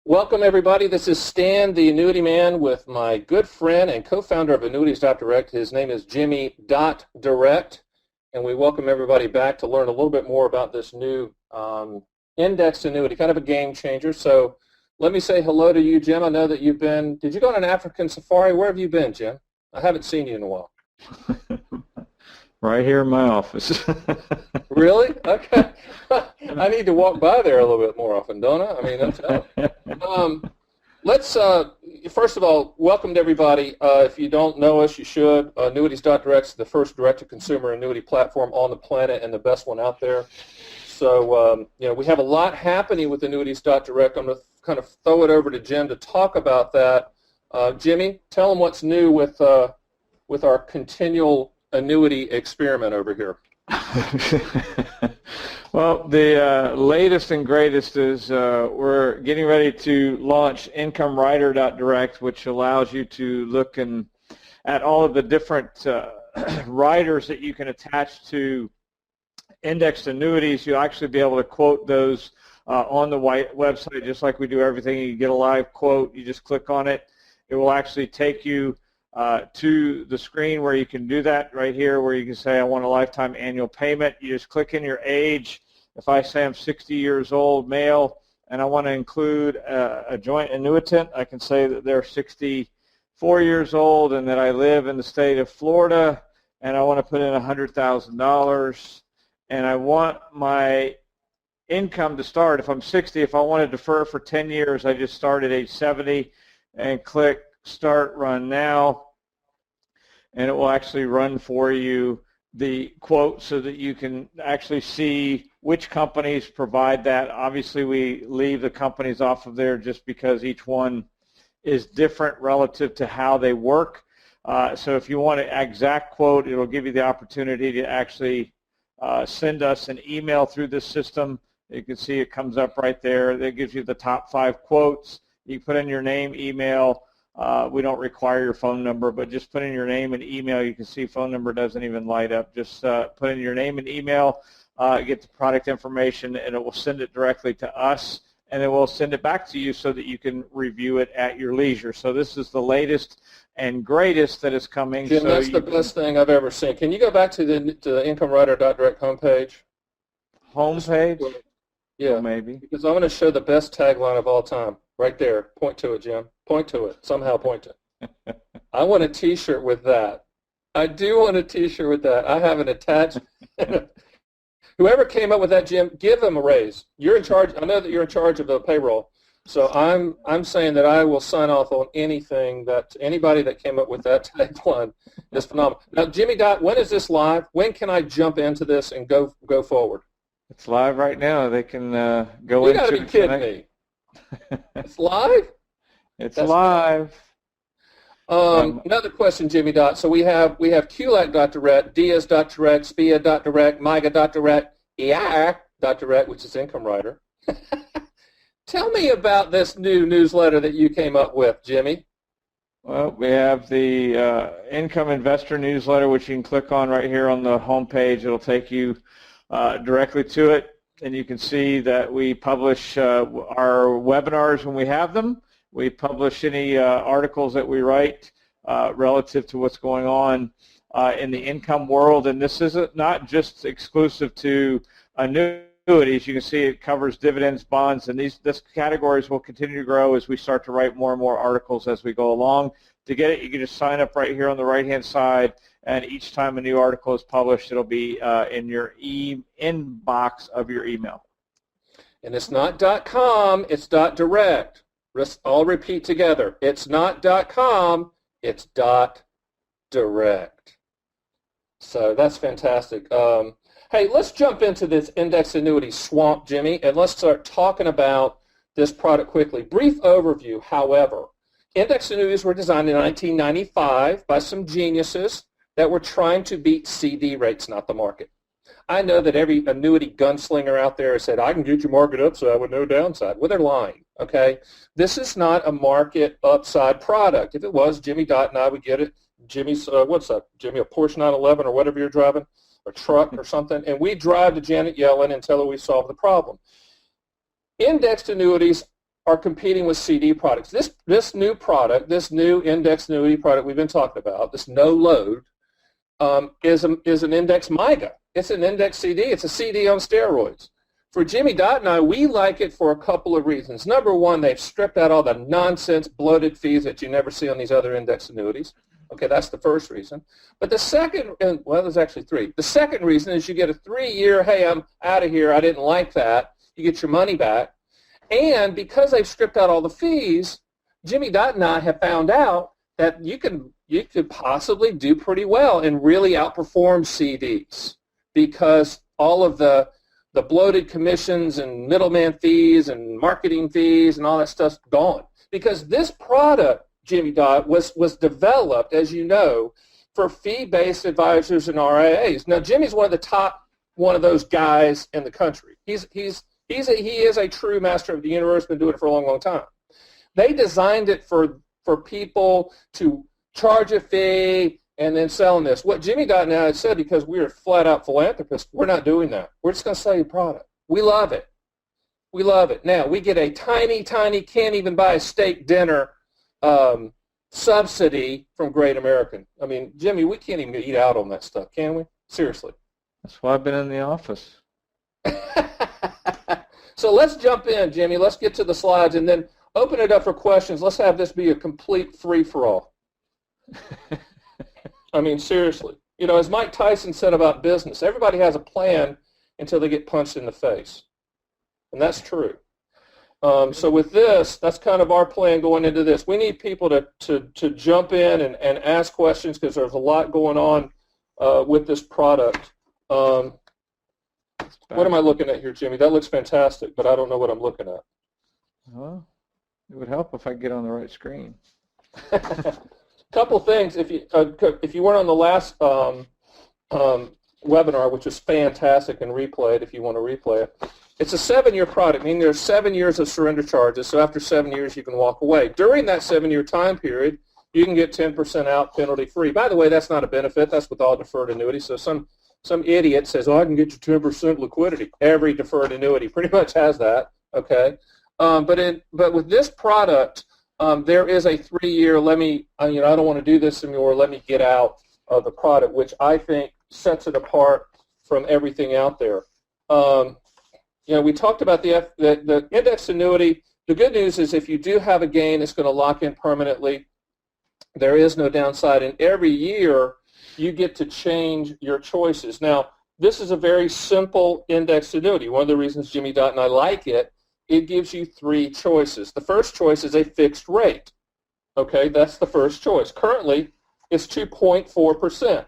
Welcome, everybody. This is Stan, the Annuity Man, with my good friend and co-founder of Annuities.direct. His name is Jimmy.direct, and we welcome everybody back to learn a little bit more about this new indexed annuity, kind of a game changer. So let me say hello to you, Jim. I know that you've been, did you go on an African safari? Where have you been, Jim? I haven't seen you in a while. Right here in my office. Really? Okay. I need to walk by there a little bit more often, don't I? I mean, that's let's, first of all, welcome to everybody. If you don't know us, you should. Annuities.direct is the first direct-to-consumer annuity platform on the planet and the best one out there. So, we have a lot happening with Annuities.direct. I'm going to kind of throw it over to Jim to talk about that. Jimmy, tell them what's new with our continual annuity experiment over here. Well, the latest and greatest is we're getting ready to launch IncomeRider.direct, which allows you to look at all of the different riders that you can attach to indexed annuities. You'll actually be able to quote those on the website, just like we do everything. You get a live quote, you just click on it. It will actually take you to the screen where you can do that right here, where you can say, I want a lifetime annual payment. You just click in your age. If I say I'm 60 years old, male, and I want to include a joint annuitant, I can say that they're 64 years old and that I live in the state of Florida, and I want to put in $100,000, and I want my income to start. If I'm 60, if I want to defer for 10 years, I just start at age 70 and click Start Run Now, and it will actually run for you the quote so that you can actually see which companies provide that. Obviously, we leave the companies off of there just because each one is different relative to how they work. So if you want an exact quote, it will give you the opportunity to actually send us an email through this system. You can see it comes up right there. That gives you the top 5 quotes. You put in your name, email. We don't require your phone number, but just put in your name and email. You can see phone number doesn't even light up. Just put in your name and email, get the product information, and it will send it directly to us, and then we'll send it back to you so that you can review it at your leisure. So this is the latest and greatest that is coming. Jim, so that's the best thing I've ever seen. Can you go back to the IncomeRider.direct homepage? Homepage? Yeah, well, maybe. Because I'm going to show the best tagline of all time. Right there. Point to it, Jim. Point to it. Somehow point to it. I want a T-shirt with that. I do want a T-shirt with that. I have an attached. Whoever came up with that, Jim, give them a raise. You're in charge. I know that you're in charge of the payroll. So I'm saying that I will sign off on anything that anybody that came up with that tagline is phenomenal. Now, Jimmy Dot, when is this live? When can I jump into this and go forward? It's live right now. They can go into it. You got to be kidding me. It's live? That's live. Another question, Jimmy Dot. So we have QLAC.direct, Diaz.direct, SPIA.direct, MIGA.direct, EIR.direct, which is Income Rider. Tell me about this new newsletter that you came up with, Jimmy. Well, we have the Income Investor newsletter, which you can click on right here on the home page. It'll take you directly to it. And you can see that we publish our webinars when we have them. We publish any articles that we write relative to what's going on in the income world. And this is not just exclusive to annuities. You can see it covers dividends, bonds, and these categories will continue to grow as we start to write more and more articles as we go along. To get it, you can just sign up right here on the right-hand side, and each time a new article is published, it'll be in your inbox of your email. And it's not .com, it's .direct. I'll repeat together. It's not .com, it's .direct. So that's fantastic. Hey, let's jump into this index annuity swamp, Jimmy, and let's start talking about this product quickly. Brief overview, however. Index annuities were designed in 1995 by some geniuses that were trying to beat CD rates, not the market. I know that every annuity gunslinger out there has said, I can get your market upside with no downside. Well, they're lying, okay? This is not a market upside product. If it was, Jimmy Dot and I would get it. Jimmy's, what's up, Jimmy, a Porsche 911 or whatever you're driving, a truck or something, and we drive to Janet Yellen and tell her we solved the problem. Indexed annuities are competing with CD products. This new product, this new index annuity product we've been talking about, this no load, is an index MIGA. It's an index CD. It's a CD on steroids. For Jimmy Dot and I, we like it for a couple of reasons. Number one, they've stripped out all the nonsense bloated fees that you never see on these other index annuities. Okay, that's the first reason. But the second, well, there's actually three. The second reason is you get a 3-year, hey, I'm out of here, I didn't like that. You get your money back. And because they've stripped out all the fees, Jimmy Dot and I have found out that you could possibly do pretty well and really outperform CDs because all of the bloated commissions and middleman fees and marketing fees and all that stuff's gone. Because this product, Jimmy Dot, was developed, as you know, for fee-based advisors and RIAs. Now, Jimmy's one of those guys in the country. He is a true master of the universe, been doing it for a long, long time. They designed it for people to charge a fee and then selling this. What Jimmy Dot and I had said, because we are flat-out philanthropists, we're not doing that. We're just going to sell you a product. We love it. We love it. Now, we get a tiny, can't even buy a steak dinner subsidy from Great American. I mean, Jimmy, we can't even eat out on that stuff, can we? Seriously. That's why I've been in the office. So let's jump in, Jimmy. Let's get to the slides and then open it up for questions. Let's have this be a complete free-for-all. I mean, seriously. You know, as Mike Tyson said about business, everybody has a plan until they get punched in the face. And that's true. So with this, that's kind of our plan going into this. We need people to jump in and ask questions because there's a lot going on with this product. What am I looking at here, Jimmy? That looks fantastic, but I don't know what I'm looking at. Well, it would help if I get on the right screen. Couple things. If you weren't on the last webinar, which was fantastic and replayed, if you want to replay it, it's a 7-year product, meaning there's 7 years of surrender charges. So after 7 years, you can walk away. During that 7-year time period, you can get 10% out penalty free. By the way, that's not a benefit. That's with all deferred annuities. So some idiot says, "Oh, I can get you 10% liquidity." Every deferred annuity pretty much has that. Okay, but with this product, there is a 3-year. I don't want to do this anymore. Let me get out of the product, which I think sets it apart from everything out there. We talked about the index annuity. The good news is if you do have a gain, it's going to lock in permanently. There is no downside, and every year you get to change your choices. Now, this is a very simple index annuity. One of the reasons Jimmy Dot and I like it, it gives you 3 choices. The first choice is a fixed rate. Okay, that's the first choice. Currently, it's 2.4%.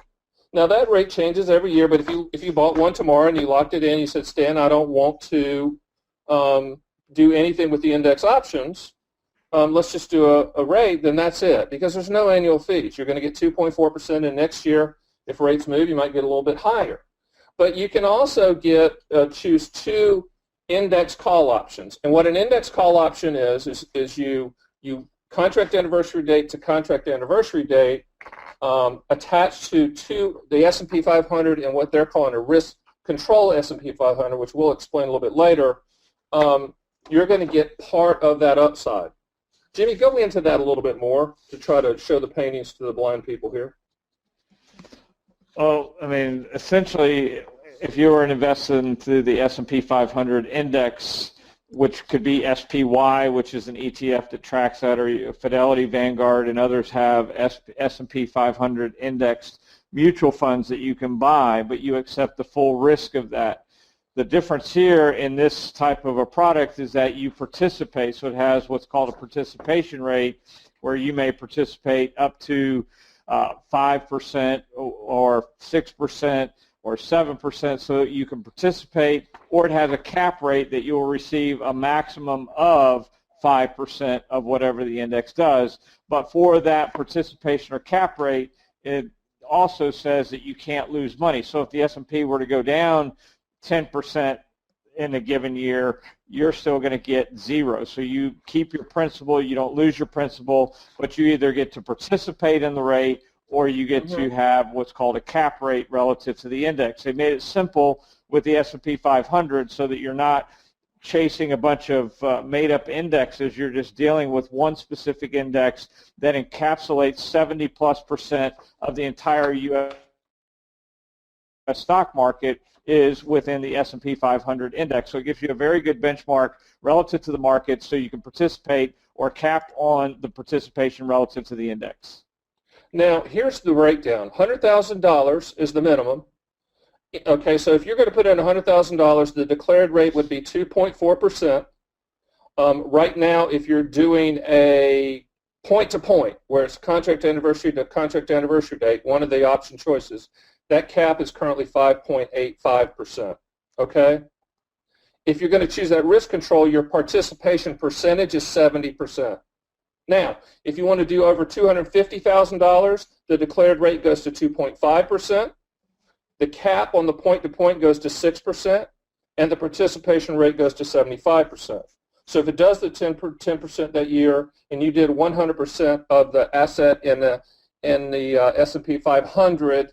Now, that rate changes every year, but if you bought one tomorrow and you locked it in, you said, "Stan, I don't want to do anything with the index options, let's just do a rate," then that's it, because there's no annual fees. You're going to get 2.4%, and next year, if rates move, you might get a little bit higher. But you can also choose 2 index call options. And what an index call option is you contract anniversary date to contract anniversary date, attached to the S&P 500 and what they're calling a risk control S&P 500, which we'll explain a little bit later. You're going to get part of that upside. Jimmy, go into that a little bit more to try to show the paintings to the blind people here. Well, I mean, essentially, if you were invested into the S&P 500 index, which could be SPY, which is an ETF that tracks that, or Fidelity, Vanguard, and others have S&P 500 indexed mutual funds that you can buy, but you accept the full risk of that. The difference here in this type of a product is that you participate, so it has what's called a participation rate, where you may participate up to 5% or 6% or 7%, so that you can participate, or it has a cap rate that you will receive a maximum of 5% of whatever the index does. But for that participation or cap rate, it also says that you can't lose money. So if the S&P were to go down 10% in a given year, you're still going to get 0. So you keep your principal, you don't lose your principal, but you either get to participate in the rate or you get to have what's called a cap rate relative to the index. They made it simple with the S&P 500 so that you're not chasing a bunch of made-up indexes. You're just dealing with one specific index that encapsulates 70+% of the entire U.S. stock market is within the S&P 500 index. So it gives you a very good benchmark relative to the market, so you can participate or cap on the participation relative to the index. Now, here's the breakdown. $100,000 is the minimum. Okay, so if you're going to put in $100,000, the declared rate would be 2.4%. Right now, if you're doing a point-to-point, where it's contract anniversary to contract anniversary date, one of the option choices, that cap is currently 5.85%. Okay? If you're going to choose that risk control, your participation percentage is 70%. Now, if you want to do over $250,000, the declared rate goes to 2.5%. The cap on the point-to-point goes to 6%, and the participation rate goes to 75%. So if it does the 10% that year, and you did 100% of the asset in the S&P 500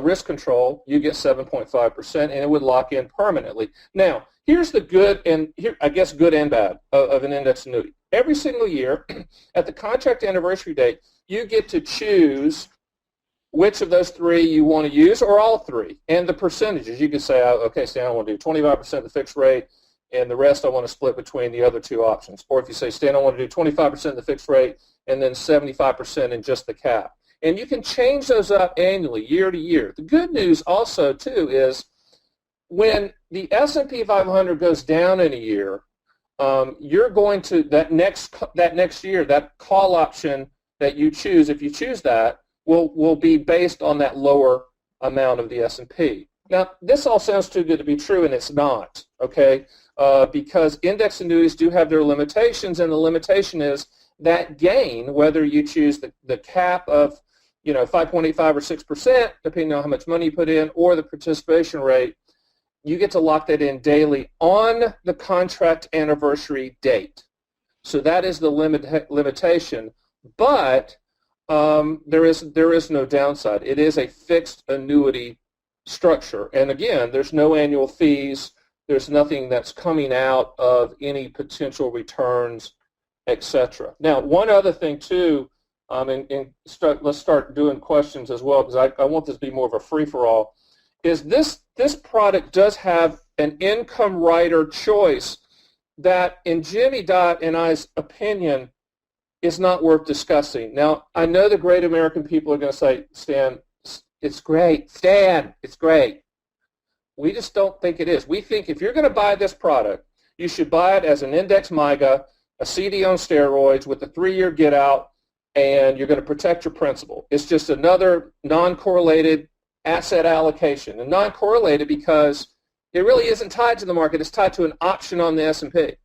risk control, you get 7.5%, and it would lock in permanently. Now, here's the good and good and bad of an index annuity. Every single year, at the contract anniversary date, you get to choose which of those three you want to use, or all three, and the percentages. You can say, okay, Stan, I want to do 25% the fixed rate, and the rest I want to split between the other two options. Or if you say, Stan, I want to do 25% the fixed rate, and then 75% in just the cap. And you can change those up annually, year to year. The good news also, too, is when the S&P 500 goes down in a year, you're going to, that next year, that call option that you choose, if you choose that, will be based on that lower amount of the S&P. Now, this all sounds too good to be true, and it's not, okay? Because index annuities do have their limitations, and the limitation is that gain, whether you choose the cap of 5.85 or 6%, depending on how much money you put in, or the participation rate, you get to lock that in daily on the contract anniversary date. So that is the limitation, but there is no downside. It is a fixed annuity structure, and again, there's no annual fees. There's nothing that's coming out of any potential returns, etc. Now, one other thing too, let's start doing questions as well, because I want this to be more of a free-for-all, is this product does have an income rider choice that, in Jimmy Dot and I's opinion, is not worth discussing. Now, I know the great American people are going to say, Stan, it's great. Stan, it's great. We just don't think it is. We think if you're going to buy this product, you should buy it as an index MIGA, a CD on steroids with a 3-year get out, and you're going to protect your principal. It's just another non-correlated asset allocation. And non-correlated because it really isn't tied to the market. It's tied to an option on the S&P.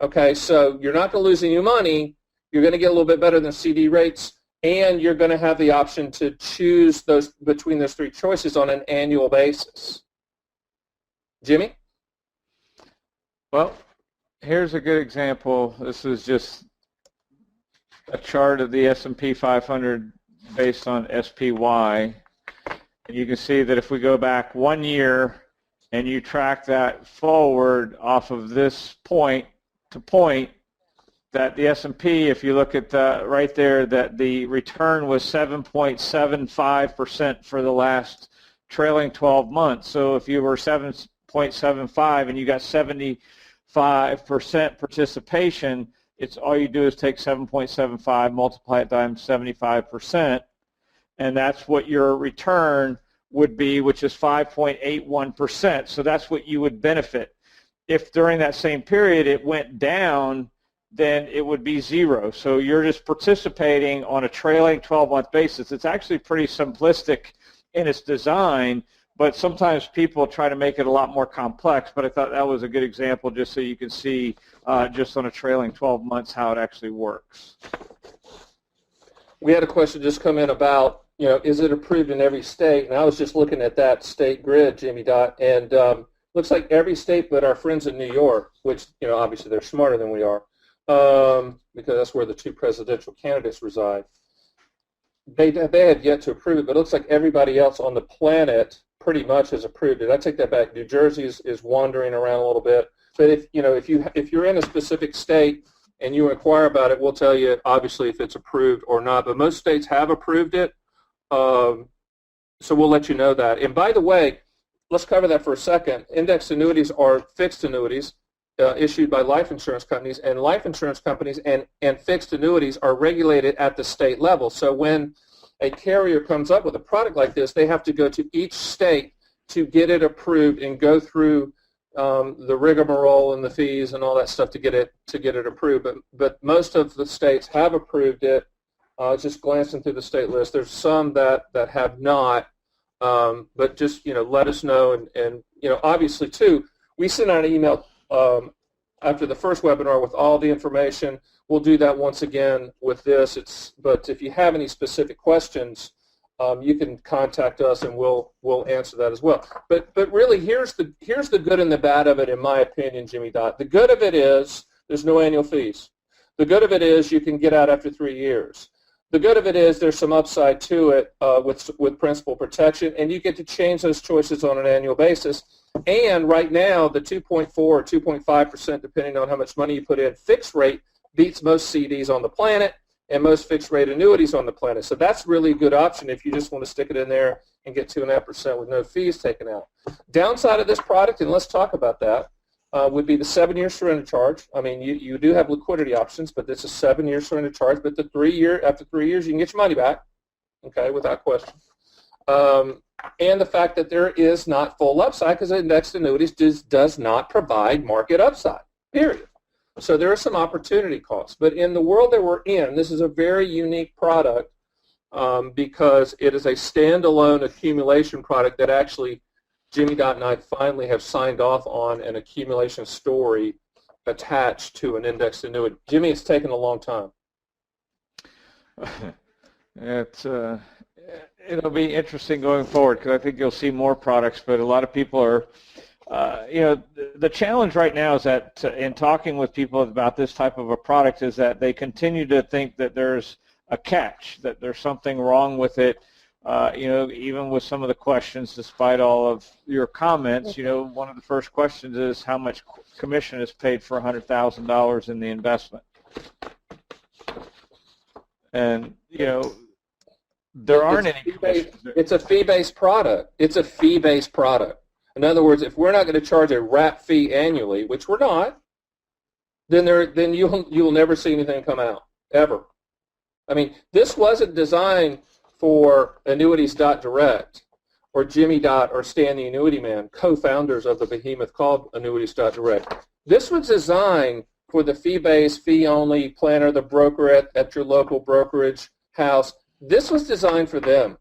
Okay, so you're not going to lose any money. You're going to get a little bit better than CD rates, and you're going to have the option to choose between those three choices on an annual basis. Jimmy? Well, here's a good example. This is just a chart of the S&P 500 based on SPY. And you can see that if we go back 1 year and you track that forward off of this point to point, that the S&P, if you look at right there, that the return was 7.75% for the last trailing 12 months. So if you were 7.75 and you got 75% participation, it's all you do is take 7.75, multiply it times 75%, and that's what your return would be, which is 5.81%. So that's what you would benefit. If during that same period it went down, then it would be zero. So you're just participating on a trailing 12-month basis. It's actually pretty simplistic in its design, but sometimes people try to make it a lot more complex. But I thought that was a good example just so you can see just on a trailing 12 months how it actually works. We had a question just come in about, is it approved in every state? And I was just looking at that state grid, Jimmy Dot, and looks like every state but our friends in New York, which, obviously they're smarter than we are, because that's where the two presidential candidates reside. They have yet to approve it, but it looks like everybody else on the planet pretty much has approved it. I take that back. New Jersey is wandering around a little bit. But if you're in a specific state and you inquire about it, we'll tell you obviously if it's approved or not. But most states have approved it, so we'll let you know that. And by the way, let's cover that for a second. Index annuities are fixed annuities issued by life insurance companies, and life insurance companies and fixed annuities are regulated at the state level. So when a carrier comes up with a product like this, they have to go to each state to get it approved and go through the rigmarole and the fees and all that stuff to get it approved. But most of the states have approved it. Just glancing through the state list, there's some that have not. But just let us know, and obviously too, we sent out an email after the first webinar with all the information. We'll do that once again with this. But if you have any specific questions, you can contact us and we'll answer that as well. But really, here's the good and the bad of it, in my opinion, Jimmy Dot. The good of it is there's no annual fees. The good of it is you can get out after 3 years. The good of it is there's some upside to it with principal protection, and you get to change those choices on an annual basis. And right now, the 2.4 or 2.5%, depending on how much money you put in, fixed rate beats most CDs on the planet and most fixed rate annuities on the planet. So that's really a good option if you just want to stick it in there and get 2.5% with no fees taken out. Downside of this product, and let's talk about that, would be the 7-year surrender charge. I mean, you do have liquidity options, but it's a 7-year surrender charge. But after 3 years, you can get your money back, okay, without question. And the fact that there is not full upside, because indexed annuities does not provide market upside, period. So there are some opportunity costs. But in the world that we're in, this is a very unique product because it is a standalone accumulation product that actually Jimmy Dot and I finally have signed off on an accumulation story attached to an indexed annuity. Jimmy, it's taken a long time. It'll be interesting going forward because I think you'll see more products, but a lot of people are, the challenge right now is that in talking with people about this type of a product is that they continue to think that there's a catch, that there's something wrong with it. Even with some of the questions, despite all of your comments, one of the first questions is how much commission is paid for $100,000 in the investment. And, there aren't any commissions. It's a fee-based product. It's a fee-based product. In other words, if we're not going to charge a wrap fee annually, which we're not, then you'll never see anything come out, ever. I mean, this wasn't designed for Annuities.direct or Jimmy Dot or Stan the Annuity Man, co-founders of the behemoth called Annuities.direct. This was designed for the fee-based, fee-only planner, the broker at your local brokerage house. This was designed for them.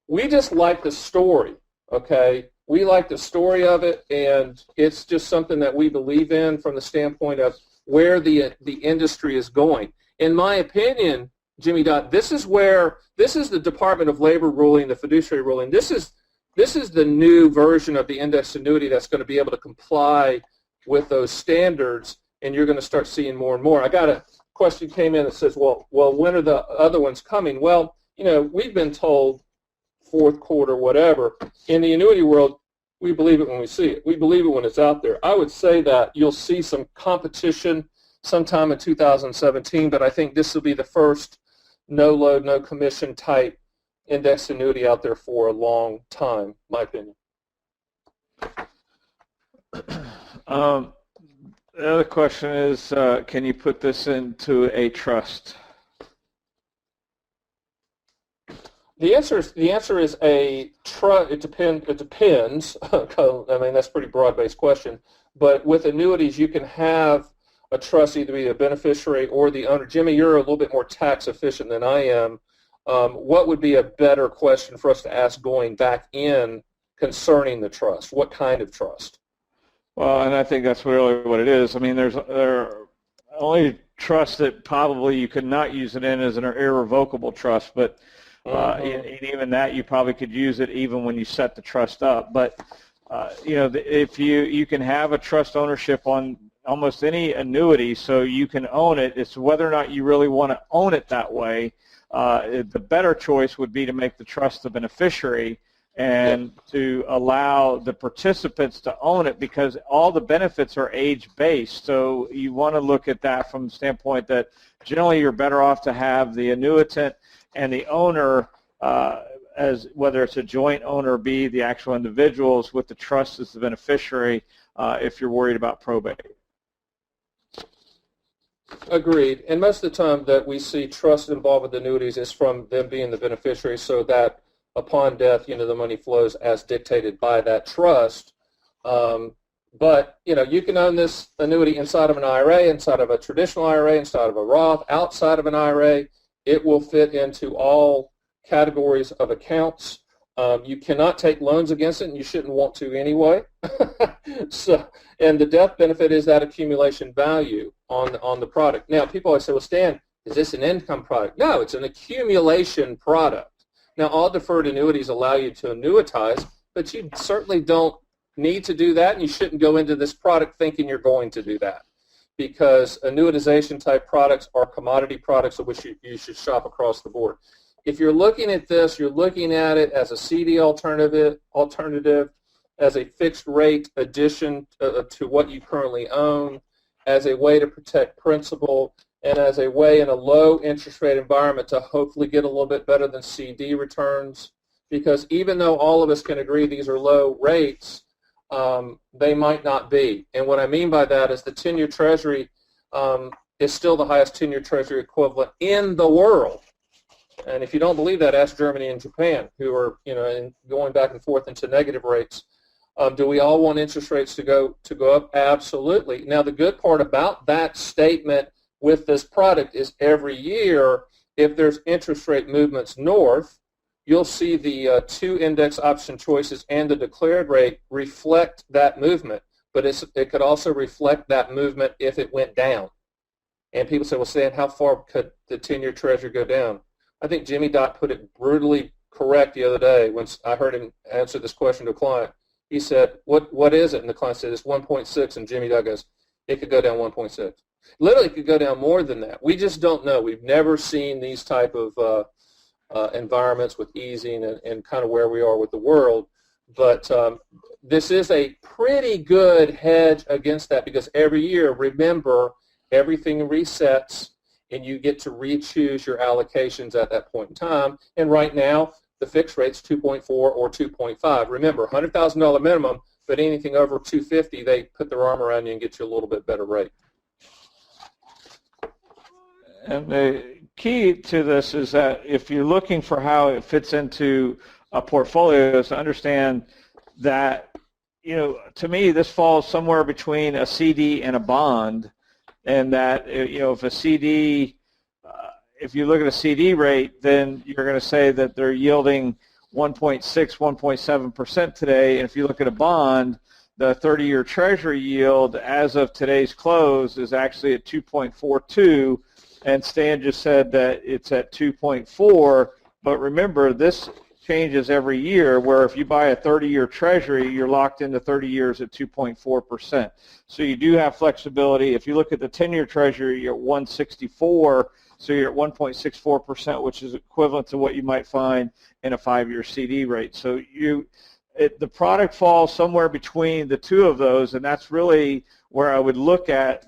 We just like the story, okay? We like the story of it, and it's just something that we believe in from the standpoint of where the industry is going. In my opinion, Jimmy Dot, this is the Department of Labor ruling, the fiduciary ruling. This is the new version of the indexed annuity that's going to be able to comply with those standards, and you're going to start seeing more and more. I got a question came in that says, well, when are the other ones coming? Well, we've been told fourth quarter, whatever. In the annuity world, we believe it when we see it. We believe it when it's out there. I would say that you'll see some competition sometime in 2017, but I think this will be the first no load, no commission type indexed annuity out there for a long time, my opinion. The other question is, can you put this into a trust? The answer is a trust. It depends. I mean, that's a pretty broad-based question. But with annuities, you can have a trust either be a beneficiary or the owner. Jimmy, you're a little bit more tax efficient than I am. What would be a better question for us to ask going back in concerning the trust? What kind of trust? Well, and I think that's really what it is. I mean, there are only trusts that probably you could not use it in as an irrevocable trust, but and even that you probably could use it even when you set the trust up. But if you can have a trust ownership on almost any annuity, so you can own it. It's whether or not you really want to own it that way. The better choice would be to make the trust the beneficiary, and to allow the participants to own it, because all the benefits are age-based. So you want to look at that from the standpoint that generally you're better off to have the annuitant and the owner, as whether it's a joint owner, be the actual individuals with the trust as the beneficiary, if you're worried about probate. Agreed. And most of the time that we see trust involved with annuities is from them being the beneficiary, so that upon death, the money flows as dictated by that trust. But, you can own this annuity inside of an IRA, inside of a traditional IRA, inside of a Roth, outside of an IRA. It will fit into all categories of accounts. You cannot take loans against it, and you shouldn't want to anyway. And the death benefit is that accumulation value on the product. Now, people always say, well, Stan, is this an income product? No, it's an accumulation product. Now, all deferred annuities allow you to annuitize, but you certainly don't need to do that, and you shouldn't go into this product thinking you're going to do that, because annuitization-type products are commodity products of which you should shop across the board. If you're looking at this, you're looking at it as a CD alternative, as a fixed rate addition to what you currently own, as a way to protect principal, and as a way in a low interest rate environment to hopefully get a little bit better than CD returns. Because even though all of us can agree these are low rates, they might not be. And what I mean by that is the 10-year Treasury is still the highest 10-year Treasury equivalent in the world. And if you don't believe that, ask Germany and Japan, who are going back and forth into negative rates. Do we all want interest rates to go up? Absolutely. Now, the good part about that statement with this product is every year, if there's interest rate movements north, you'll see the two index option choices and the declared rate reflect that movement. But it could also reflect that movement if it went down. And people say, well, Stan, how far could the 10-year Treasury go down? I think Jimmy Dot put it brutally correct the other day when I heard him answer this question to a client. He said, what is it? And the client said, it's 1.6. And Jimmy Dot goes, it could go down 1.6. Literally, it could go down more than that. We just don't know. We've never seen these type of environments with easing and kind of where we are with the world. But this is a pretty good hedge against that, because every year, remember, everything resets, and you get to re-choose your allocations at that point in time. And right now, the fixed rate's 2.4 or 2.5. Remember, $100,000 minimum, but anything over 250, they put their arm around you and get you a little bit better rate. And the key to this is that if you're looking for how it fits into a portfolio, is to understand that, to me, this falls somewhere between a CD and a bond. And that, if a CD, if you look at a CD rate, then you're going to say that they're yielding 1.6, 1.7% today. And if you look at a bond, the 30-year Treasury yield as of today's close is actually at 2.42, and Stan just said that it's at 2.4. But remember, this changes every year, where if you buy a 30-year Treasury, you're locked into 30 years at 2.4%. So you do have flexibility. If you look at the 10-year Treasury, you're at 164, so you're at 1.64%, which is equivalent to what you might find in a 5-year CD rate. So the product falls somewhere between the two of those, and that's really where I would look at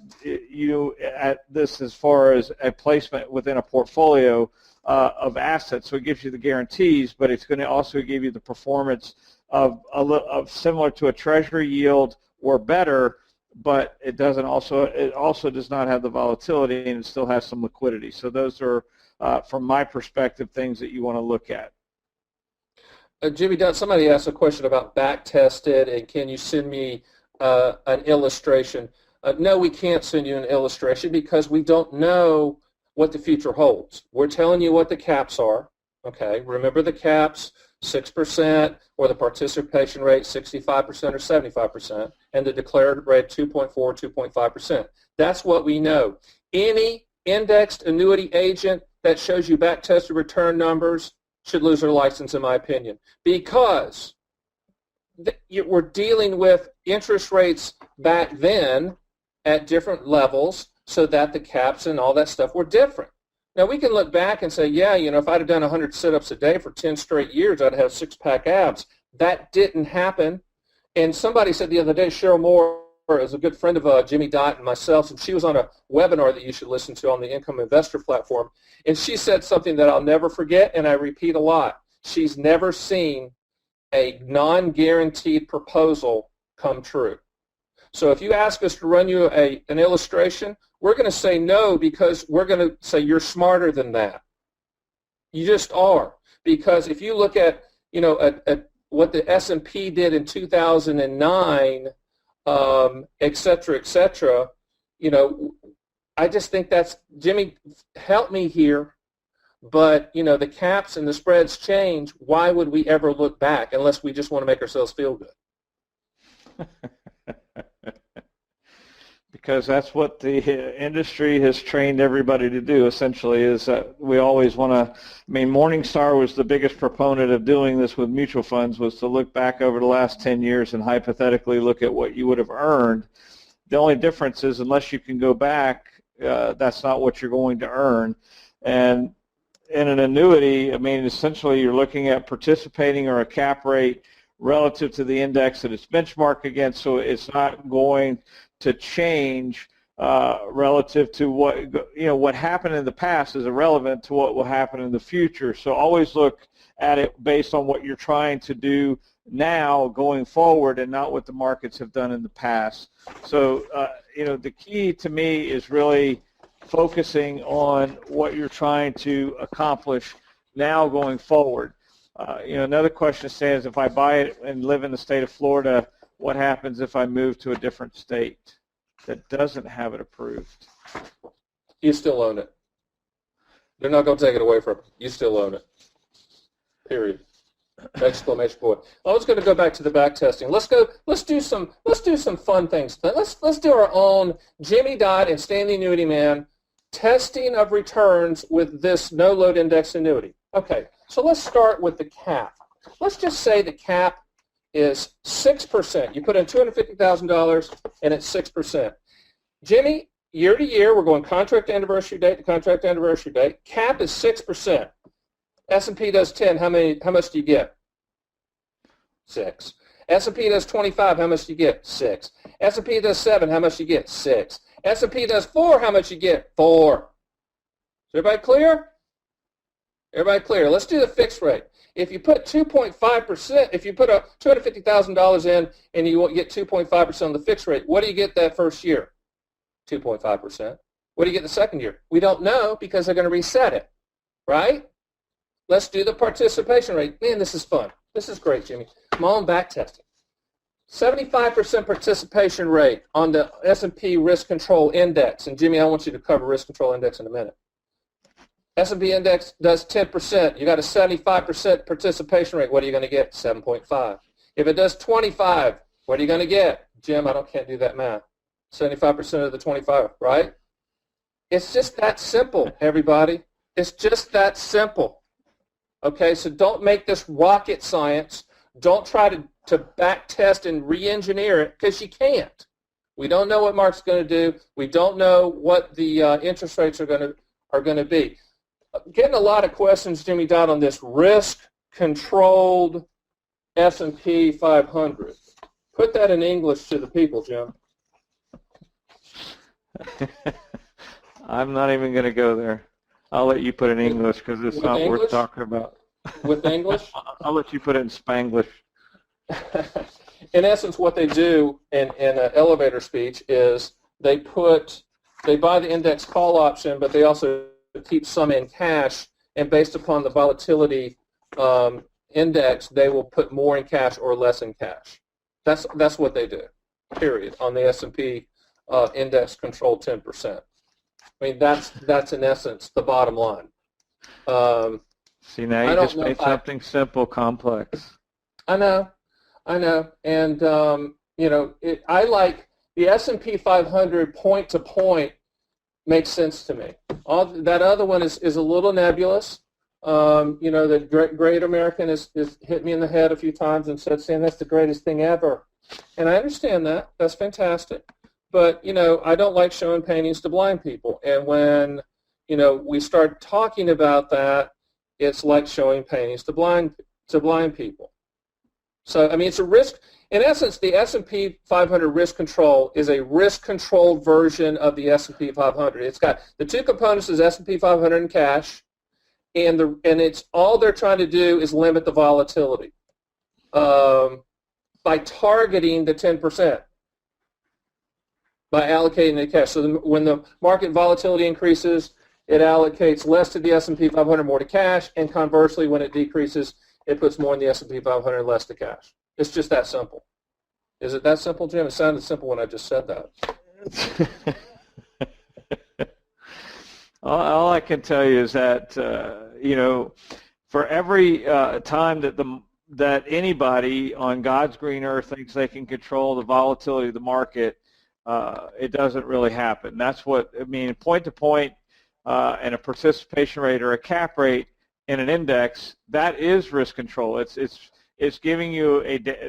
this as far as a placement within a portfolio of assets. So it gives you the guarantees, but it's going to also give you the performance of similar to a Treasury yield or better, but it also does not have the volatility, and it still has some liquidity. So those are, from my perspective, things that you want to look at. Jimmy Dunn, somebody asked a question about back tested, and can you send me an illustration? No, we can't send you an illustration because we don't know what the future holds. We're telling you what the caps are. Okay, remember the caps, 6%, or the participation rate, 65% or 75%, and the declared rate, 2.4 or 2.5%. That's what we know. Any indexed annuity agent that shows you back-tested return numbers should lose their license, in my opinion, because we're dealing with interest rates back then at different levels, so that the caps and all that stuff were different. Now, we can look back and say, yeah, if I'd have done 100 sit-ups a day for 10 straight years, I'd have six-pack abs. That didn't happen. And somebody said the other day, Cheryl Moore is a good friend of Jimmy Dott and myself, and she was on a webinar that you should listen to on the Income Investor platform, and she said something that I'll never forget, and I repeat a lot. She's never seen a non-guaranteed proposal come true. So if you ask us to run you an illustration, we're going to say no because we're going to say you're smarter than that. You just are. Because if you look at, at what the S&P did in 2009, et cetera, I just think that's, Jimmy, help me here, but, the caps and the spreads change. Why would we ever look back unless we just want to make ourselves feel good? Because that's what the industry has trained everybody to do, essentially, is that we always want to, Morningstar was the biggest proponent of doing this with mutual funds, was to look back over the last 10 years and hypothetically look at what you would have earned. The only difference is unless you can go back, that's not what you're going to earn. And in an annuity, essentially you're looking at participating or a cap rate relative to the index that it's benchmarked against, so it's not going to change relative to what happened in the past is irrelevant to what will happen in the future. So always look at it based on what you're trying to do now going forward and not what the markets have done in the past. So the key to me is really focusing on what you're trying to accomplish now going forward. Another question stands, if I buy it and live in the state of Florida, what happens if I move to a different state that doesn't have it approved? You still own it. They're not going to take it away from you. You still own it. Period. Exclamation point. I was going to go back to the back testing. Let's do some fun things. Let's do our own Jimmy Dott and Stan the Annuity Man testing of returns with this no-load index annuity. Okay, so let's start with the cap. Let's just say the cap is 6%. You put in $250,000 and it's 6%. Jimmy, year to year, we're going contract anniversary date to contract anniversary date. Cap is 6%. S&P does 10. How much do you get? 6. S&P does 25. How much do you get? 6. S&P does 7. How much do you get? 6. S&P does 4. How much do you get? 4. Is everybody clear? Everybody clear? Let's do the fixed rate. If you put 2.5%, if you put $250,000 in and you get 2.5% on the fixed rate, what do you get that first year? 2.5%. What do you get the second year? We don't know because they're going to reset it, right? Let's do the participation rate. Man, this is fun. This is great, Jimmy. I'm on back testing. 75% participation rate on the S&P Risk Control Index. And, Jimmy, I want you to cover Risk Control Index in a minute. S&P Index does 10%. You got a 75% participation rate. What are you going to get? 7.5. If it does 25, what are you going to get? Jim, can't do that math. 75% of the 25, right? It's just that simple, everybody. It's just that simple. Okay, so don't make this rocket science. Don't try to back test and re-engineer it because you can't. We don't know what Mark's going to do. We don't know what the interest rates are going to be. Getting a lot of questions, Jimmy Dott, on this risk-controlled S&P 500. Put that in English to the people, Jim. I'm not even going to go there. I'll let you put it in English because it's not worth talking about. With English? I'll let you put it in Spanglish. In essence, what they do in an elevator speech is they buy the index call option, but they also keep some in cash, and based upon the volatility index, they will put more in cash or less in cash. That's what they do, period, on the S&P index controlled 10%. That's in essence the bottom line. See, now you just made something simple complex. I know, and I like the S&P 500 point to point makes sense to me. That other one is a little nebulous. The Great American has hit me in the head a few times and said, "Sam, that's the greatest thing ever," and I understand that. That's fantastic. But I don't like showing paintings to blind people. And when we start talking about that, it's like showing paintings to blind people. So, I mean, it's a risk. In essence, the S&P 500 risk control is a risk-controlled version of the S&P 500. It's got the two components is S&P 500 and cash, and it's all they're trying to do is limit the volatility by targeting the 10%, by allocating the cash. So when the market volatility increases, it allocates less to the S&P 500, more to cash, and conversely, when it decreases, it puts more in the S&P 500, less to cash. It's just that simple. Is it that simple, Jim? It sounded simple when I just said that. All I can tell you is that, for every time that anybody on God's green earth thinks they can control the volatility of the market, it doesn't really happen. That's what, I mean, point to point and a participation rate or a cap rate in an index, that is risk control. It's giving you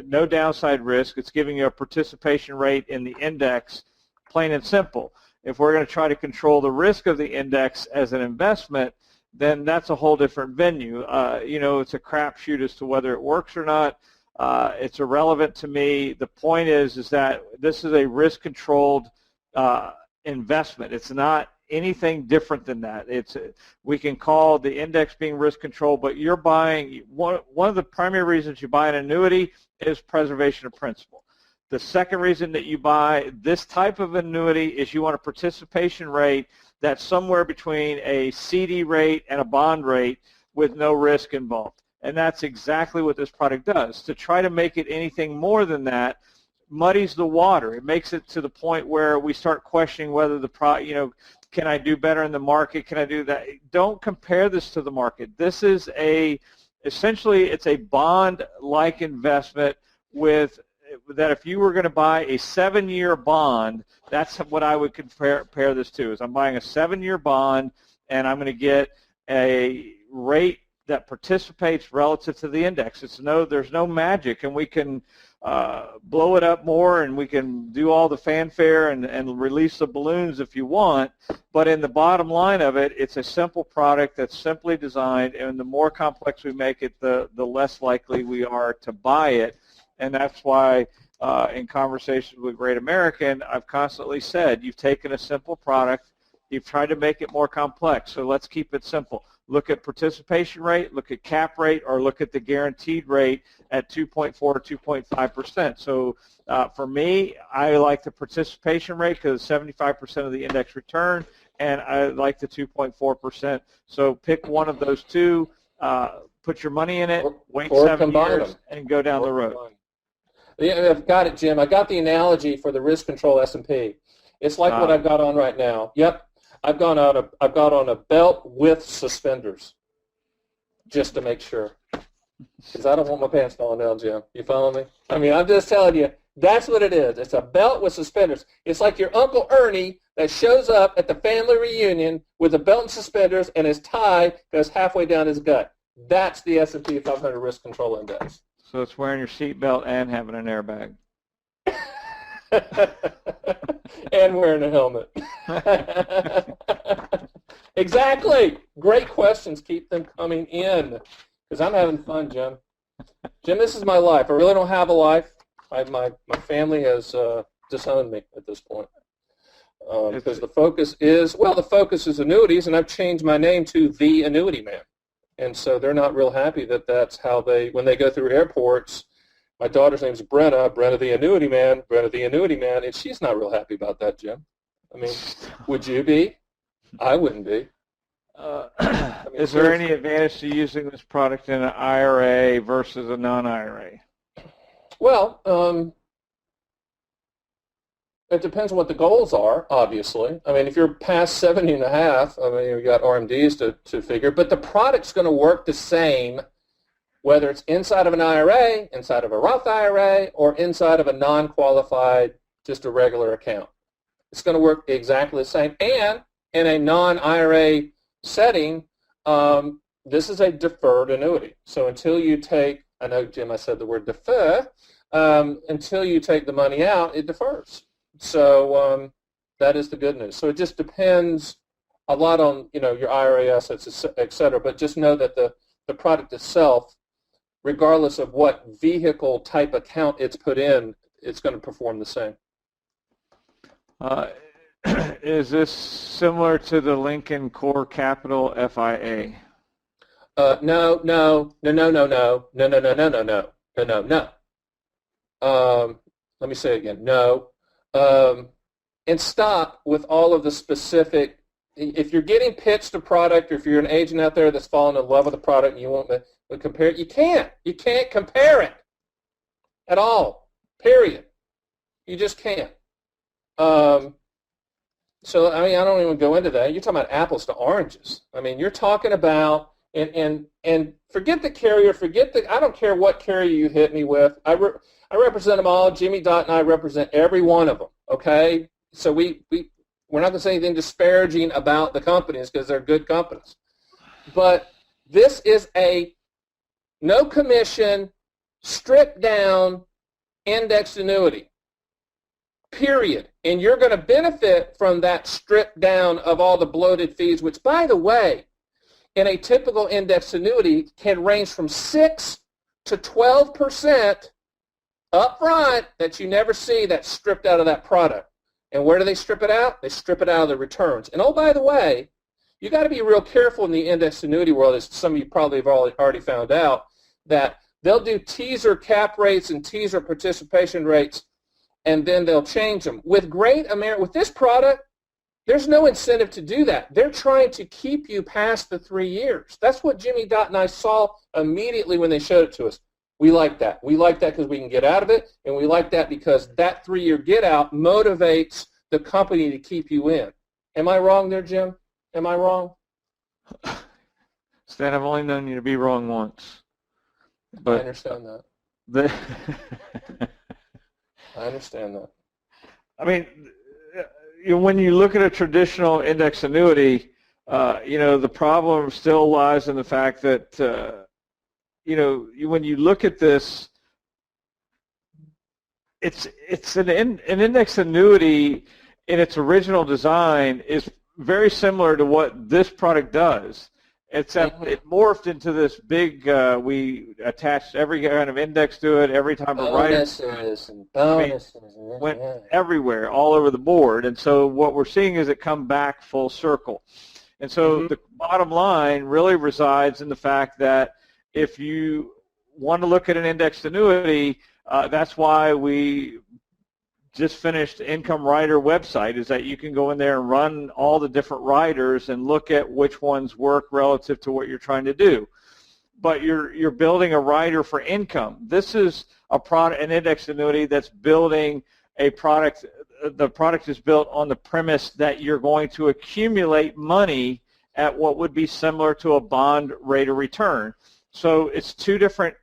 no downside risk. It's giving you a participation rate in the index, plain and simple. If we're going to try to control the risk of the index as an investment, then that's a whole different venue. It's a crapshoot as to whether it works or not. It's irrelevant to me. The point is that this is a risk-controlled investment. It's not anything different than that. We can call the index being risk control, but you're buying, one of the primary reasons you buy an annuity is preservation of principal. The second reason that you buy this type of annuity is you want a participation rate that's somewhere between a CD rate and a bond rate with no risk involved. And that's exactly what this product does. To try to make it anything more than that muddies the water. It makes it to the point where we start questioning whether can I do better in the market? Can I do that? Don't compare this to the market. This is essentially it's a bond-like investment that if you were going to buy a 7-year bond, that's what I would compare this to. Is I'm buying a 7-year bond and I'm going to get a rate that participates relative to the index. There's no magic, and we can blow it up more, and we can do all the fanfare and release the balloons if you want, but in the bottom line of it, it's a simple product that's simply designed, and the more complex we make it, the less likely we are to buy it, and that's why in conversations with Great American, I've constantly said, you've taken a simple product, you've tried to make it more complex, so let's keep it simple. Look at participation rate, look at cap rate, or look at the guaranteed rate at 2.4 or 2.5%. So for me, I like the participation rate because 75% of the index return, and I like the 2.4%. So pick one of those two, put your money in it, wait 7 years, and go down the road. Yeah, I've got it, Jim. I got the analogy for the risk control S&P. It's like what I've got on right now. Yep. I've got on a belt with suspenders, just to make sure, because I don't want my pants falling down, Jim. You follow me? I mean, I'm just telling you, that's what it is. It's a belt with suspenders. It's like your Uncle Ernie that shows up at the family reunion with a belt and suspenders, and his tie goes halfway down his gut. That's the S&P 500 Risk Control Index. So it's wearing your seatbelt and having an airbag. And wearing a helmet. Exactly. Great questions. Keep them coming in, because I'm having fun, Jim. Jim, this is my life. I really don't have a life. My family has disowned me at this point, because the focus is annuities, and I've changed my name to The Annuity Man. And so they're not real happy that that's how when they go through airports. My daughter's name is Brenna the Annuity Man, and she's not real happy about that, Jim. I mean, would you be? I wouldn't be. Is there any advantage to using this product in an IRA versus a non-IRA? Well, it depends on what the goals are, obviously. I mean, if you're past 70 and a half, I mean, you've got RMDs to figure, but the product's going to work the same whether it's inside of an IRA, inside of a Roth IRA, or inside of a non-qualified, just a regular account. It's going to work exactly the same. And in a non-IRA setting, this is a deferred annuity. So until you take, I know, Jim, I said the word defer, until you take the money out, it defers. So that is the good news. So it just depends a lot on, your IRA assets, et cetera, but just know that the product itself, regardless of what vehicle type account it's put in, it's going to perform the same. Is this similar to the Lincoln Core Capital FIA? No, no, no, no, no, no, no, no, no, no, no, no, no, no, no, no. Let me say it again. No. And stop with all of the specific. If you're getting pitched a product, or if you're an agent out there that's fallen in love with a product and you want to compare it, you can't. You can't compare it at all. Period. You just can't. So, I mean, I don't even go into that. You're talking about apples to oranges. I mean, you're talking about, and forget the carrier, I don't care what carrier you hit me with. I represent them all. Jimmy Dot and I represent every one of them, okay? So we're not going to say anything disparaging about the companies because they're good companies. But this is a no commission, stripped down indexed annuity. Period. And you're going to benefit from that strip down of all the bloated fees, which, by the way, in a typical index annuity can range from 6 to 12% up front that you never see that's stripped out of that product. And where do they strip it out? They strip it out of the returns. And oh, by the way, you got to be real careful in the index annuity world, as some of you probably have already found out, that they'll do teaser cap rates and teaser participation rates, and then they'll change them. With this product, there's no incentive to do that. They're trying to keep you past the 3 years. That's what Jimmy Dot and I saw immediately when they showed it to us. We like that. We like that because we can get out of it, and we like that because that 3-year get out motivates the company to keep you in. Am I wrong there, Jim? Am I wrong? Stan, I've only known you to be wrong once. But I understand that. I understand that. I mean, when you look at a traditional index annuity, the problem still lies in the fact that, when you look at this, it's an index annuity in its original design is very similar to what this product does. Except it morphed into this big, we attached every kind of index to it every time a writer. Bonuses and bonuses. Went everywhere, all over the board. And so what we're seeing is it come back full circle. And so the bottom line really resides in the fact that if you want to look at an indexed annuity, that's why we just finished Income Rider website, is that you can go in there and run all the different riders and look at which ones work relative to what you're trying to do. But you're building a rider for income. This is an index annuity that's building a product. The product is built on the premise that you're going to accumulate money at what would be similar to a bond rate of return. So it's two different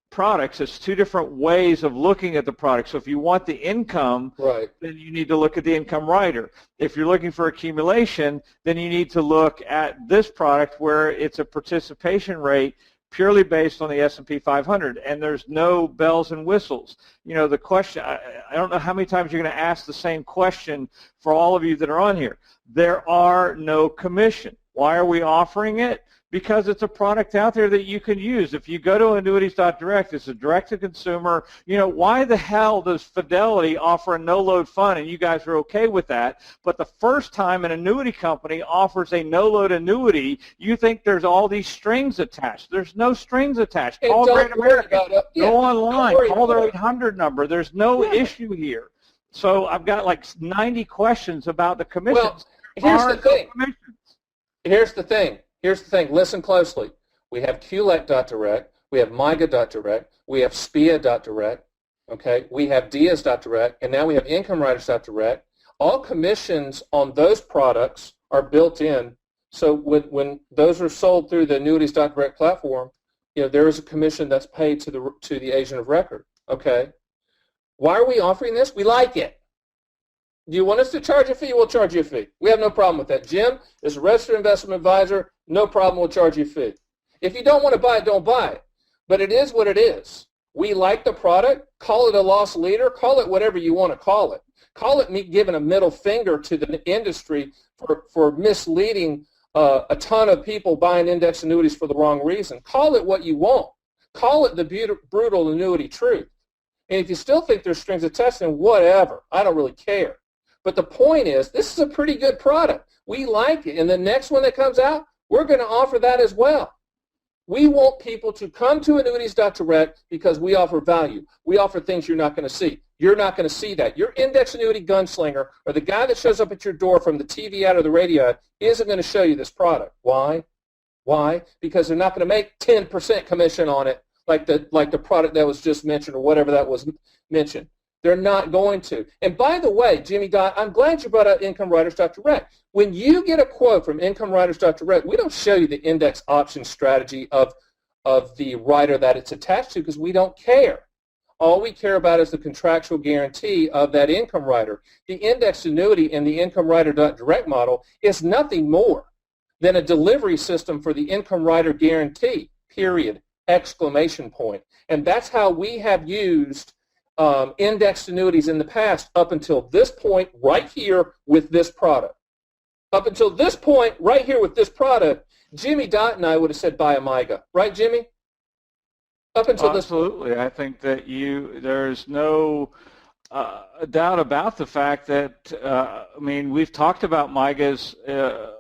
products. It's two different ways of looking at the product. So if you want the income, right, then you need to look at the income rider. If you're looking for accumulation, then you need to look at this product where it's a participation rate purely based on the S&P 500, and there's no bells and whistles. The question, I don't know how many times you're going to ask the same question for all of you that are on here. There are no commission. Why are we offering it? Because it's a product out there that you can use. If you go to annuities.direct, it's a direct-to-consumer. Why the hell does Fidelity offer a no-load fund, and you guys are okay with that? But the first time an annuity company offers a no-load annuity, you think there's all these strings attached. There's no strings attached. Call Great America. Go online. Call their 800 number. There's no issue here. So I've got like 90 questions about the commissions. Well, Here's the thing. Listen closely. We have QLEC.direct. We have MIGA.direct. We have SPIA.direct. Okay. We have DIAS.direct. And now we have IncomeWriters.direct. All commissions on those products are built in. So when those are sold through the Annuities.direct platform, there is a commission that's paid to the agent of record. Okay. Why are we offering this? We like it. Do you want us to charge a fee? We'll charge you a fee. We have no problem with that. Jim is a registered investment advisor. No problem. We'll charge you a fee. If you don't want to buy it, don't buy it. But it is what it is. We like the product. Call it a loss leader. Call it whatever you want to call it. Call it me giving a middle finger to the industry for misleading a ton of people buying index annuities for the wrong reason. Call it what you want. Call it the brutal annuity truth. And if you still think there's strings attached, then whatever. I don't really care. But the point is, this is a pretty good product. We like it. And the next one that comes out, we're going to offer that as well. We want people to come to Annuities.direct because we offer value. We offer things you're not going to see. You're not going to see that. Your index annuity gunslinger or the guy that shows up at your door from the TV ad or the radio ad isn't going to show you this product. Why? Why? Because they're not going to make 10% commission on it like the product that was just mentioned or whatever that was mentioned. They're not going to. And by the way, Jimmy Dot, I'm glad you brought up IncomeWriters.direct. When you get a quote from IncomeWriters.direct, we don't show you the index option strategy of the writer that it's attached to because we don't care. All we care about is the contractual guarantee of that income writer. The index annuity in the IncomeWriter.direct model is nothing more than a delivery system for the income writer guarantee, period, exclamation point. And that's how we have used indexed annuities in the past up until this point right here with this product. Up until this point right here with this product, Jimmy Dot and I would have said buy a MIGA. Right, Jimmy? Up until this point. Absolutely. I think that there's no doubt about the fact that, I mean, we've talked about MIGAs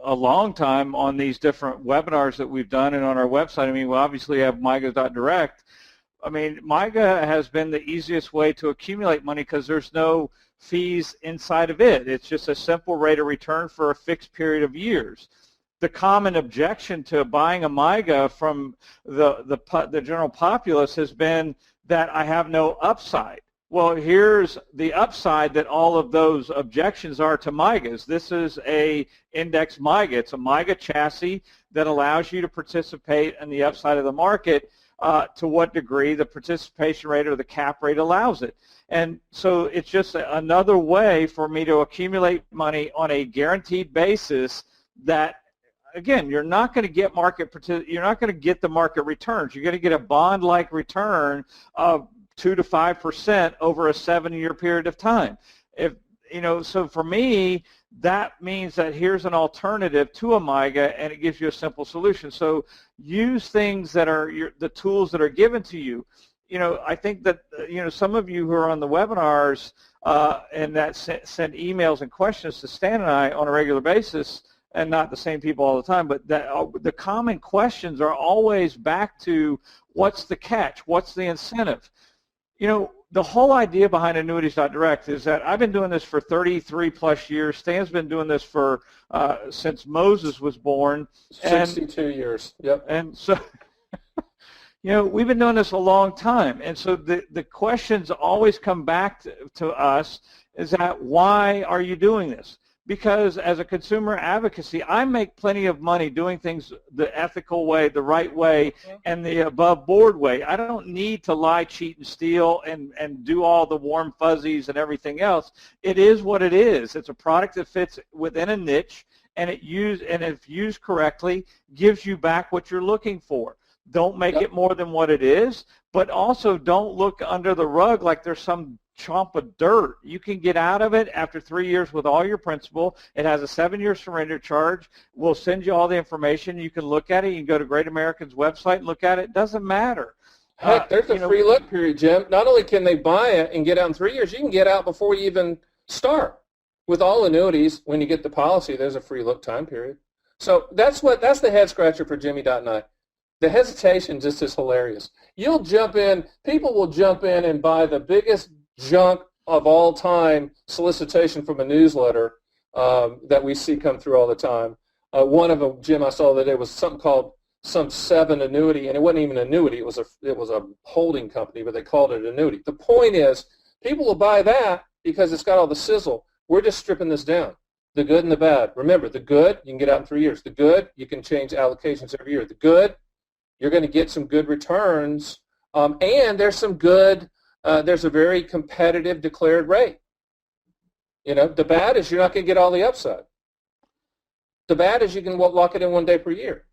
a long time on these different webinars that we've done and on our website. I mean, we obviously have MIGAs.direct. I mean, MIGA has been the easiest way to accumulate money because there's no fees inside of it. It's just a simple rate of return for a fixed period of years. The common objection to buying a MIGA from the general populace has been that I have no upside. Well, here's the upside that all of those objections are to MIGAs. This is a index MIGA. It's a MIGA chassis that allows you to participate in the upside of the market to what degree the participation rate or the cap rate allows it. And so it's just another way for me to accumulate money on a guaranteed basis that, again, you're not going to get the market returns. You're going to get a bond-like return of 2 to 5% over a 7-year period of time. So for me, that means that here's an alternative to a MIGA, and it gives you a simple solution. So use things that are the tools that are given to you. I think that some of you who are on the webinars and that send emails and questions to Stan and I on a regular basis, and not the same people all the time, but the common questions are always back to what's the catch, what's the incentive. The whole idea behind Annuities.direct is that I've been doing this for 33 plus years. Stan's been doing this for since Moses was born. 62 years, yep. And so, we've been doing this a long time. And so the questions always come back to us is that why are you doing this? Because as a consumer advocacy, I make plenty of money doing things the ethical way, the right way, and the above board way. I don't need to lie, cheat, and steal and do all the warm fuzzies and everything else. It is what it is. It's a product that fits within a niche, and if used correctly, gives you back what you're looking for. Don't make it more than what it is, but also don't look under the rug like there's some chomp of dirt. You can get out of it after 3 years with all your principal. It has a 7-year surrender charge. We'll send you all the information. You can look at it. You can go to Great American's website and look at it. It doesn't matter. Heck, there's a free look period, Jim. Not only can they buy it and get out in 3 years, you can get out before you even start. With all annuities, when you get the policy, there's a free look time period. So that's the head scratcher for Jimmy Dot and I. The hesitation just is hilarious. You'll jump in, people will jump in and buy the biggest junk of all time solicitation from a newsletter that we see come through all the time. One of them, Jim, I saw that it was something called some 7 annuity, and it wasn't even an annuity. It was a holding company, but they called it an annuity. The point is, people will buy that because it's got all the sizzle. We're just stripping this down, the good and the bad. Remember, the good, you can get out in 3 years. The good, you can change allocations every year. The good, you're going to get some good returns, and there's some good. There's a very competitive declared rate. The bad is you're not going to get all the upside. The bad is you can lock it in 1 day per year.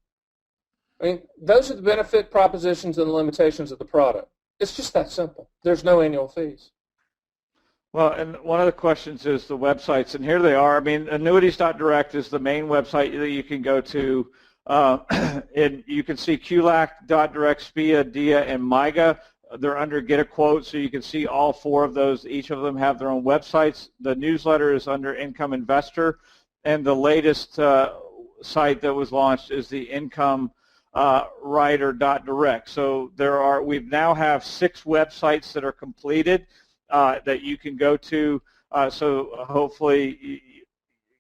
I mean, those are the benefit propositions and the limitations of the product. It's just that simple. There's no annual fees. Well, and one of the questions is the websites, and here they are. I mean, Annuities.direct is the main website that you can go to. And you can see QLAC.direct, SPIA, DIA, and MIGA. They're under Get a Quote, so you can see all four of those. Each of them have their own websites. The newsletter is under Income Investor, and the latest site that was launched is the Income Writer.direct. So we now have 6 websites that are completed that you can go to. So hopefully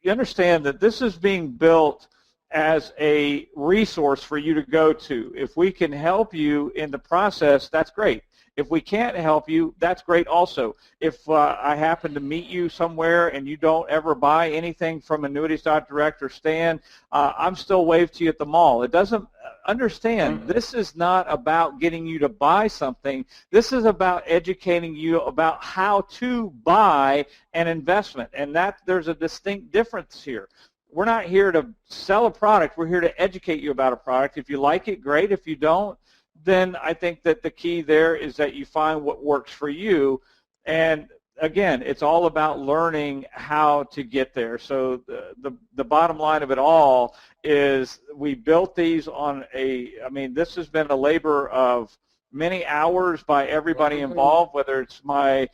you understand that this is being built as a resource for you to go to. If we can help you in the process, that's great. If we can't help you, that's great also. If I happen to meet you somewhere and you don't ever buy anything from Annuities.direct or Stan, I'm still wave to you at the mall. It doesn't, understand, this is not about getting you to buy something. This is about educating you about how to buy an investment, and that there's a distinct difference here. We're not here to sell a product. We're here to educate you about a product. If you like it, great. If you don't, then I think that the key there is that you find what works for you. And again, it's all about learning how to get there. So the bottom line of it all is we built these on this has been a labor of many hours by everybody involved, whether it's my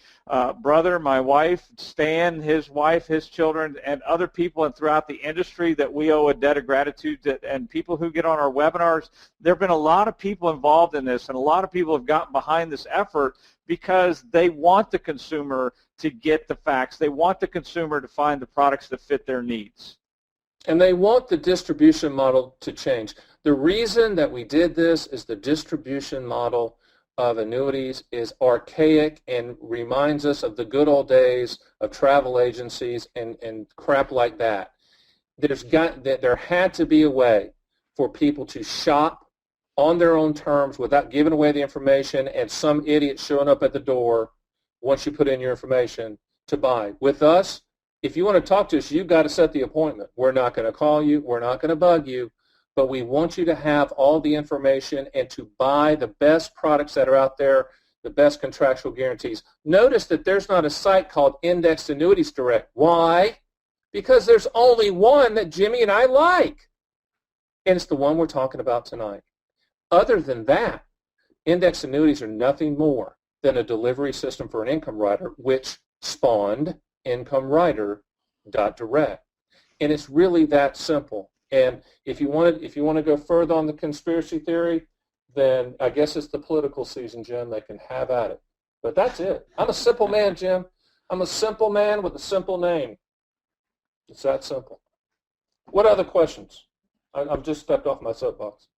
brother, my wife, Stan, his wife, his children, and other people and throughout the industry that we owe a debt of gratitude to, and people who get on our webinars. There have been a lot of people involved in this, and a lot of people have gotten behind this effort because they want the consumer to get the facts. They want the consumer to find the products that fit their needs. And they want the distribution model to change. The reason that we did this is the distribution model of annuities is archaic and reminds us of the good old days of travel agencies and crap like that. There had to be a way for people to shop on their own terms without giving away the information and some idiot showing up at the door once you put in your information to buy. With us, if you want to talk to us, you've got to set the appointment. We're not going to call you. We're not going to bug you. But we want you to have all the information and to buy the best products that are out there, the best contractual guarantees. Notice that there's not a site called Indexed Annuities Direct. Why? Because there's only one that Jimmy and I like, and it's the one we're talking about tonight. Other than that, indexed annuities are nothing more than a delivery system for an income rider, which spawned IncomeWriter.direct. And it's really that simple. And if you want to go further on the conspiracy theory, then I guess it's the political season, Jim. They can have at it. But that's it. I'm a simple man, Jim. I'm a simple man with a simple name. It's that simple. What other questions? I've just stepped off my soapbox.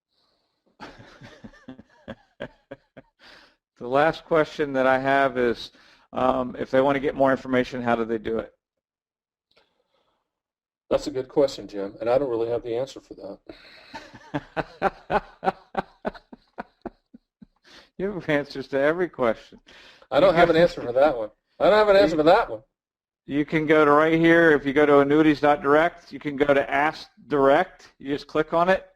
The last question that I have is, if they want to get more information, how do they do it? That's a good question, Jim, and I don't really have the answer for that. You have answers to every question. I don't have an answer for that one. I don't have an answer for that one. You can go to right here. If you go to Annuities.direct, you can go to Ask Direct. You just click on it,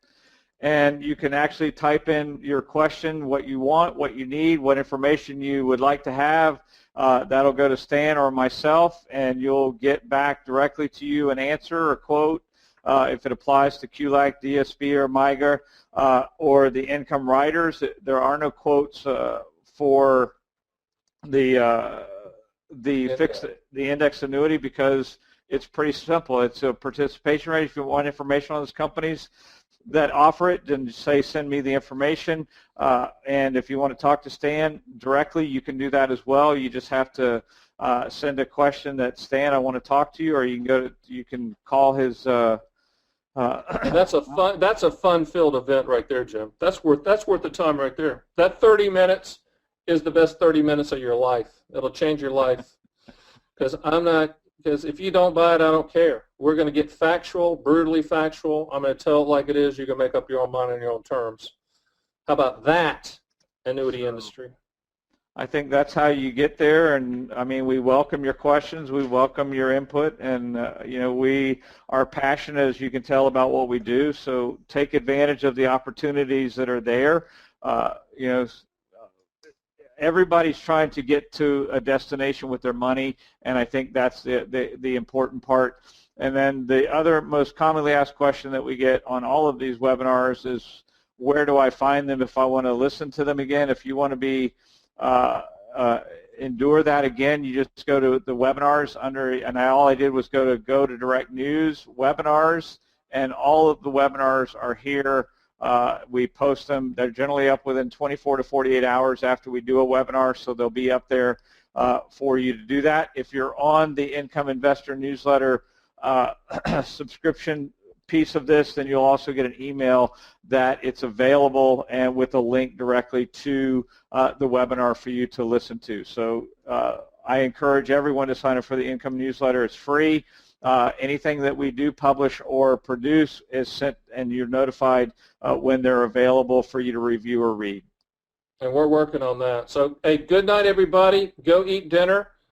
and you can actually type in your question, what you want, what you need, what information you would like to have. That'll go to Stan or myself, and you'll get back directly to you an answer or quote if it applies to QLAC, DSP, or MIGA, or the income riders. There are no quotes for the indexed annuity because it's pretty simple. It's a participation rate. If you want information on those companies that offer it, then say send me the information. And if you want to talk to Stan directly, you can do that as well. You just have to send a question that Stan, I want to talk to you, or you can call his. That's a fun-filled event right there, Jim. That's worth the time right there. That 30 minutes is the best 30 minutes of your life. It'll change your life. Because if you don't buy it, I don't care. We're going to get factual, brutally factual. I'm going to tell it like it is. You're going to make up your own mind on your own terms. How about that, annuity industry? I think that's how you get there, and I mean, we welcome your questions. We welcome your input, and we are passionate, as you can tell, about what we do. So take advantage of the opportunities that are there. everybody's trying to get to a destination with their money, and I think that's the important part. And then the other most commonly asked question that we get on all of these webinars is, where do I find them if I want to listen to them again? If you want to be endure that again, you just go to the webinars under, and all I did was go to Direct News, webinars, and all of the webinars are here. We post them. They're generally up within 24 to 48 hours after we do a webinar, so they'll be up there for you to do that. If you're on the Income Investor Newsletter subscription piece of this, then you'll also get an email that it's available and with a link directly to the webinar for you to listen to. So I encourage everyone to sign up for the Income Newsletter. It's free. Anything that we do publish or produce is sent, and you're notified when they're available for you to review or read. And we're working on that. So, hey, good night, everybody. Go eat dinner.